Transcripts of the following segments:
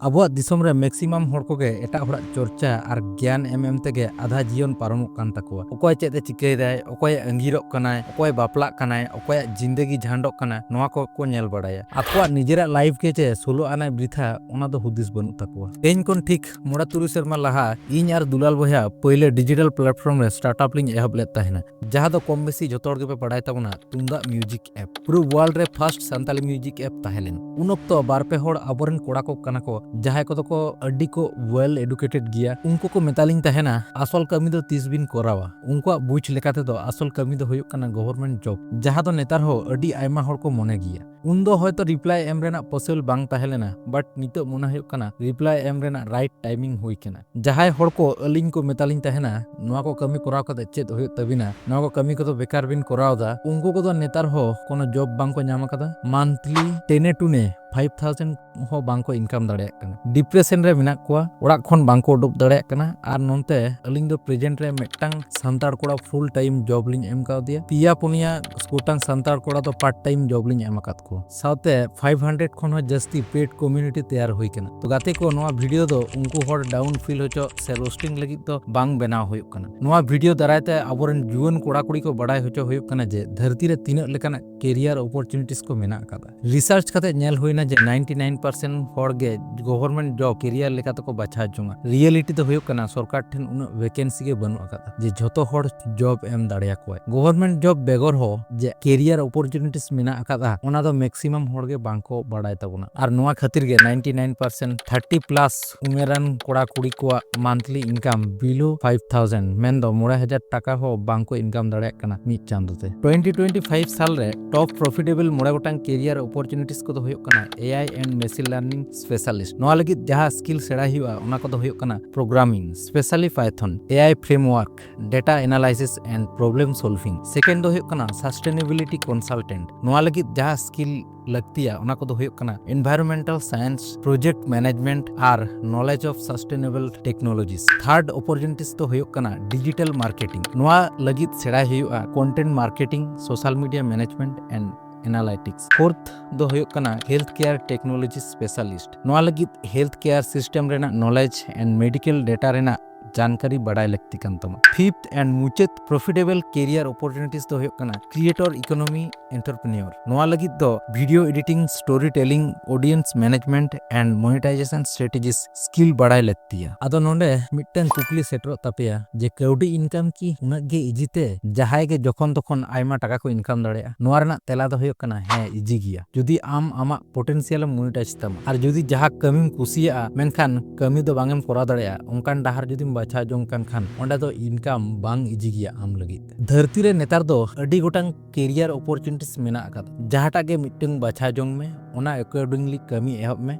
ᱟᱵᱚᱣᱟᱜ ᱫᱤᱥᱚᱢ ᱨᱮ ᱢᱮᱠᱥᱤᱢᱟᱢ ᱦᱚᱲ ᱠᱚᱜᱮ ᱮᱴᱟᱜ ᱦᱚᱲᱟᱜ ᱪᱚᱨᱪᱟ ᱟᱨ ᱜᱮᱭᱟᱱ ᱮᱢ ᱛᱮᱜᱮ ᱟᱫᱷᱟ ᱡᱤᱭᱚᱱ ᱯᱟᱨᱚᱢᱚᱜ ᱠᱟᱱ ᱛᱟᱠᱚᱣᱟ। ᱚᱠᱚᱭ ᱪᱮᱫ ᱮ ᱪᱤᱠᱟᱹᱭᱮᱫᱟᱭ, ᱚᱠᱚᱭ ᱟᱸᱜᱤᱨᱚᱜ ᱠᱟᱱᱟᱭ, ᱚᱠᱚᱭ ᱵᱟᱯᱞᱟᱜ ᱠᱟᱱᱟᱭ, ᱚᱠᱚᱭᱟᱜ ᱡᱤᱱᱫᱮᱜᱤ ᱡᱷᱟᱸᱰᱚᱜ ᱠᱟᱱᱟ, ᱱᱚᱣᱟ ᱠᱚᱧᱮᱞ ᱵᱟᱲᱟᱭᱟ। ᱟᱠᱚᱣᱟᱜ ᱱᱤᱡᱮᱨᱟᱜ ᱞᱟᱭᱤᱯᱷ ᱜᱮ ᱪᱮ 16 ᱟᱱᱟᱭ ᱵᱨᱤᱛᱷᱟ ᱚᱱᱟ ᱫᱚ ᱦᱩᱫᱤᱥ ᱵᱟᱹᱱᱩᱜ ᱛᱟᱠᱚᱣᱟ। ᱛᱮᱦᱮᱧ ᱠᱷᱚᱱ ᱴᱷᱤᱠ 9-3 ᱥᱮᱨᱢᱟ ᱞᱟᱦᱟ ᱤᱧ ᱟᱨ ᱫᱩᱞᱟᱞ ᱵᱚᱭᱦᱟ ᱯᱳᱭᱞᱳ ᱰᱤᱡᱤᱴᱟᱞ ᱯᱞᱟᱴᱯᱷᱚᱨᱢ ᱨᱮ ᱥᱴᱟᱨᱴᱟᱯ ᱞᱤᱧ ᱮᱦᱚᱵ ᱞᱮᱫ ᱛᱟᱦᱮᱱᱟ, ᱡᱟᱦᱟᱸ ᱫᱚ ᱠᱚᱢ ᱵᱮᱥᱤ ᱡᱚᱛᱚ ᱦᱚᱲ ᱜᱮᱯᱮ ᱵᱟᱲᱟᱭ ᱛᱟᱵᱚᱱᱟ ᱛᱩᱢᱫᱟᱜ ᱢᱤউজিᱠ ᱮᱯ। ᱯᱩᱨᱟᱹ ᱳᱣᱟᱨᱞᱰ ᱨᱮ ᱯᱷᱟᱥᱴ ᱥᱟᱱᱛᱟᱞᱤ ᱢᱤউজিᱠ ᱮᱯ ᱛᱟᱦᱮᱸ ᱞᱮᱱᱟ। ᱩᱱ ᱚᱠᱛᱚ ᱵᱟᱨᱯᱮ ᱦᱚᱲ ᱟᱵᱚᱨᱮᱱ ᱠᱚᱲᱟ ᱠᱚ ᱠᱟᱱᱟ ᱠᱚ ᱡᱟᱦᱟᱸᱭ ᱠᱚᱫᱚ ᱠᱚ ᱟᱹᱰᱤ ᱠᱚ ওয়েল এডুকেটেড গিয়া। ᱩᱱᱠᱩ ᱠᱚ ᱢᱮᱛᱟᱞᱤᱧ ᱛᱟᱦᱮᱱᱟ ᱟᱥᱚᱞ ᱠᱟᱹᱢᱤ ᱫᱚ ᱛᱤᱥ ᱵᱤᱱ ᱠᱚᱨᱟᱣᱟ। ᱩᱱᱠᱩᱣᱟᱜ ᱵᱩᱡᱽ ᱞᱮᱠᱟ ᱛᱮᱫᱚ ᱟᱥᱚᱞ ᱠᱟᱹᱢᱤ ᱫᱚ ᱦᱩᱭᱩᱜ ᱠᱟᱱᱟ ᱜᱚᱵᱷᱚᱨᱢᱮন্ট ᱡᱚᱵ, ᱡᱟᱦᱟᱸ ᱫᱚ ᱱᱮᱛᱟᱨ ᱦᱚᱸ ᱟᱹᱰᱤ ᱟᱭᱢᱟ ᱦᱚᱲ ᱠᱚ ᱢᱚᱱᱮ ᱜᱮᱭᱟ। ᱩᱱᱫᱚ ᱦᱚᱭᱛᱚ ᱨᱤᱯᱞᱟᱭ ᱮᱢ ᱨᱮᱱᱟᱜ ᱯᱚᱥᱤᱵᱚᱞ ᱵᱟᱝ ᱛᱟᱦᱮᱸ ᱞᱮᱱᱟ, ᱵᱟᱴ ᱱᱤᱛᱚᱜ ᱢᱚᱱᱮ ᱦᱩᱭᱩᱜ ᱠᱟᱱᱟ ᱨᱤᱯᱞᱟᱭ ᱮᱢ ᱨᱮᱱᱟᱜ ᱨᱟᱭᱤᱴ ᱴᱟইᱢᱤᱝ ᱦᱩᱭ ᱠᱟᱱᱟ। ᱡᱟᱦᱟᱸᱭ ᱦᱚᱲ ᱠᱚ ᱟᱹᱞᱤᱧ ᱠᱚ ᱢᱮᱛᱟᱞᱤᱧ ᱛᱟᱦᱮᱱᱟ ᱱᱚᱣᱟ ᱠᱚ ᱠᱟᱹᱢᱤ ᱠᱚᱨᱟᱣ ᱠᱟᱛᱮ ᱪᱮᱫ ᱦᱩᱭᱩᱜ ᱛᱟᱵᱤᱱᱟ, ᱱᱚᱣᱟ ᱠᱚ ᱠᱟᱹᱢᱤ ᱠᱚᱫᱚ ᱵᱮᱠᱟর ᱵᱤᱱ ᱠᱚᱨᱟᱣᱫᱟ, ᱩᱱᱠᱩ ᱠᱚᱫᱚ ᱱᱮᱛᱟর ᱦᱚᱸ কোনো জব ᱵᱟᱝᱠᱚ ᱧᱟᱢ ᱟᱠᱟᱫᱟ। ᱢᱟন্থলি টেনে টুনে 5000 ᱦᱚᱸ ᱵᱟᱝᱠᱚ ᱤᱱᱠᱟᱢ ᱫᱟᱲᱮᱭᱟᱜ ᱠᱟᱱᱟ। ᱰᱤᱯᱨᱮᱥᱚᱱ ᱨᱮ ᱢᱮᱱᱟᱜ ᱠᱚᱣᱟ, ᱚᱲᱟᱜ ᱠᱷᱚᱱ ᱵᱟᱝᱠᱚ ᱩᱰᱩᱠ ᱫᱟᱲᱮᱭᱟᱜ ᱠᱟᱱᱟ। ᱟᱨ ᱱᱚᱱᱛᱮ ᱟᱹᱞᱤᱧ ᱫᱚ ᱯᱨᱮᱡᱮন্ট ᱨᱮ ᱢᱤᱫᱴᱟᱝ ᱥᱟᱱᱛᱟᱲ ᱠᱚᱲᱟ ফুল টাইম জব ᱞᱤᱧ ᱮᱢ ᱠᱟᱣᱫᱮᱭᱟ। ᱯᱮᱭᱟ ᱯᱩᱱᱭᱟ ᱜᱚᱴᱟᱝ ᱥᱟᱱᱛᱟᱲ ᱠᱚᱲᱟ ᱫᱚ ᱯᱟর্ট টাইম জব ᱞᱤᱧ ᱮᱢ ᱟᱠᱟᱫ ᱠᱚᱣᱟ। ᱥᱟᱶᱛᱮ 500 ᱠᱷᱚᱱ ᱦᱚᱸ ᱡᱟᱹᱥᱛᱤ পেড কমিউনিটি তৈরি ᱦᱩᱭ ᱠᱟᱱᱟ। ᱛᱚ ᱜᱟᱛᱮ ᱠᱚ ᱱᱚᱣᱟ ᱵᱷᱤᱰᱤᱭᱳ ᱫᱚ ᱩᱱᱠᱩ ᱦᱚᱲ ᱰᱟᱣᱩᱱ ᱯᱷᱤᱞ ᱦᱚᱪᱚ ᱥᱮ ᱨᱳস্টিং ᱞᱟᱹᱜᱤᱫ ᱫᱚ ᱵᱟᱝ ᱵᱮᱱᱟᱣ ᱦᱩᱭᱩᱜ ᱠᱟᱱᱟ। ᱱᱚᱣᱟ ᱵᱷᱤᱰᱤᱭᱳ ᱫᱟᱨᱟᱭ ᱛᱮ ᱟᱵᱚᱨᱮᱱ ᱡᱩᱣᱟᱹᱱ ᱠᱚᱲᱟ ᱠᱩᱲᱤ ᱠᱚ ᱵᱟᱲᱟᱭ ᱦᱚᱪᱚ ᱦᱩᱭᱩᱜ ᱠᱟᱱᱟ ᱡᱮ ᱫᱷᱟᱹᱨᱛᱤ ᱨᱮ ᱛᱤᱱᱟᱹᱜ ᱞᱮᱠᱟᱱᱟᱜ ᱠᱮরিয়ার অপরচুনিটিস ᱠᱚ ᱢᱮᱱᱟᱜ ᱟᱠᱟᱫᱟ। রিসার্চ ᱠᱟᱛᱮ ᱧᱮᱞ ᱦᱩᱭᱱᱟ ᱡᱮ 99% ᱦᱚᱲ ᱜᱮ ᱜᱚᱵᱷᱚᱨᱢᱮন্ট ᱡᱚᱵ ᱠᱮরিয়ার লেখা ᱛᱮᱠᱚ ᱵᱟᱪᱷᱟᱣ ᱡᱚᱝᱟ। রিয়েলিটি ᱫᱚ ᱦᱩᱭᱩᱜ ᱠᱟᱱᱟ ᱥᱚᱨᱠᱟর ᱴᱷᱮᱱ ᱩᱱᱟᱹᱜ ভ্যাকেন্সি ᱜᱮ ᱵᱟᱹᱱᱩᱜ ᱟᱠᱟᱫᱟ ᱡᱮ ᱡᱷᱚᱛᱚ ᱦᱚᱲ ᱡᱚᱵ ᱮᱢ ᱫᱟᱲᱮᱭᱟᱠᱚᱣᱟᱭ। ᱜᱚᱵᱷᱚᱨᱢᱮন্ট ᱡᱚᱵ ᱵᱮᱜᱚᱨ ᱦᱚᱸ ᱡᱮ ᱠᱮরিয়ার অপরচুনিটিস ᱢᱮᱱᱟᱜ ᱟᱠᱟᱫᱟ ᱚᱱᱟ ᱫᱚ ম্যাক্সিমাম ᱦᱚᱲ ᱜᱮ ᱵᱟᱝᱠᱚ ᱵᱟᱲᱟᱭ ᱛᱟᱵᱚᱱᱟ। ᱟᱨ ᱱᱚᱣᱟ ᱠᱷᱟᱹᱛᱤᱨ ᱜᱮ 99% 30 প্লাস উমেরান ᱠᱚᱲᱟ ᱠᱩᱲᱤ ᱠᱚᱣᱟᱜ মান্থলি ইনকাম বিলো 5000 ᱢᱮᱱᱫᱚ 3000 টাকা ᱦᱚᱸ ᱵᱟᱝᱠᱚ ᱤᱱᱠᱟᱢ ᱫᱟᱲᱮᱭᱟᱜ ᱠᱟᱱᱟ ᱢᱤᱫ ᱪᱟᱸᱫᱳ ᱛᱮ। 2025 ᱥᱟᱞ ᱨᱮ টপ প্রফিটেবল 9 গোটাং কেরিয়ার অপরচুনিটিস ᱠᱚᱫᱚ ᱦᱩᱭᱩᱜ ᱠᱟᱱᱟ AI and machine learning specialist. ᱱᱚᱣᱟ ᱞᱟᱹᱜᱤᱫ ᱡᱟᱦᱟᱸ স্কিল ᱥᱮᱬᱟᱭ ᱦᱩᱭᱩᱜᱼᱟ ᱚᱱᱟ ᱠᱚᱫᱚ ᱦᱩᱭᱩᱜ ᱠᱟᱱᱟ programming, specially Python, AI framework, data analysis and problem solving. Second ᱫᱚ ᱦᱩᱭᱩᱜ ᱠᱟᱱᱟ সাস্টেনেবিলিটি কনসালটেন্ট। ᱱᱚᱣᱟ ᱞᱟᱹᱜᱤᱫ ᱡᱟᱦᱟᱸ স্কিল ᱞᱟᱹᱠᱛᱤᱭᱟ ᱚᱱᱟ ᱠᱚᱫᱚ ᱦᱩᱭᱩᱜ ᱠᱟᱱᱟ এনভায়রনমেন্টাল সায়েন্স, ᱯᱨᱚᱡᱮক্ᱴ ম্যানেজমেন্ট ᱟᱨ knowledge of sustainable technologies. Third opportunities ᱫᱚ ᱦᱩᱭᱩᱜ ᱠᱟᱱᱟ ᱰᱤᱡᱤᱴᱟᱞ ᱢᱟর্কেটিং। ᱱᱚᱣᱟ ᱞᱟᱹᱜᱤᱫ ᱥᱮᱬᱟᱭ ᱦᱩᱭᱩᱜᱼᱟ content marketing, social media management and analytics. Fourth ᱫᱚ ᱦᱩᱭᱩᱜ ᱠᱟᱱᱟ হেলথ কেয়ার টেকনোলᱚজি স্পেশালিস্ট। ᱱᱚᱣᱟ ᱞᱟᱹᱜᱤᱫ হেলথ কেয়ার সিস্টেম ᱨᱮᱱᱟᱜ নলেজ এন্ড মেডিকেল ডেটা ᱨᱮᱱᱟᱜ जानकारी बाड़ाय लगती कान तमा। फिफ्थ एंड मुचाद प्रॉफिटेबल कैरियर अपॉर्चुनिटीज दो हुयुग कना क्रिएटर इकोनॉमी एंटरप्रेन्योर। नोआ लगित दो video editing, story telling, audience management and monetisation strategies skill बाड़ाय लगतिया। आदो नोंडे मिटन कुकली सेटरो तापेया जे काउडी इनकम की उनग गे इजीते जहाय गे जखन तखन आयमा टाका को इनकम दाड़ेया। नोआ रेना तेला दो हुयुग कना हे इजी गिया जुदी आम आमा पोटेंशियल मोनेटाइज तम और जुदी जहा कमीम कुसिया मेनखान कमी दो बांगेम कोरा दाड़ेया ओंकान डाहर जुदी बाछा जोंग कान खान ओंडा दो इनकम बांग इजी गिया आम लगित। धरती रे नेतार दो अडी गोटांग कैरियर अपॉर्चुनिटीज मेना आकादा जहाटा गे मिटन बाछा जोंग में ओना अकॉर्डिंगली कमी एहब में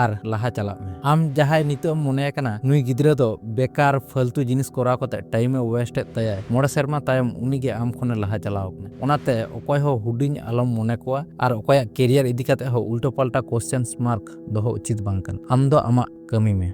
और लाहा चला में। आम जहाय नितो मने कना नुई गिद्रा दो बेकार फालतू जिनिस कोराव कते टाइम वेस्ट तया 9 सेरमा तायम उनी गे आम खने लाहा चलाव कने। ओनाते अकॉय हो हुडिंग आलम मने कोआ और अकॉय कैरियर इदी कते हो उल्टो पल्टा क्वेश्चंस मार्क दोहो उचित बांग कन। आम दो आमा कमी में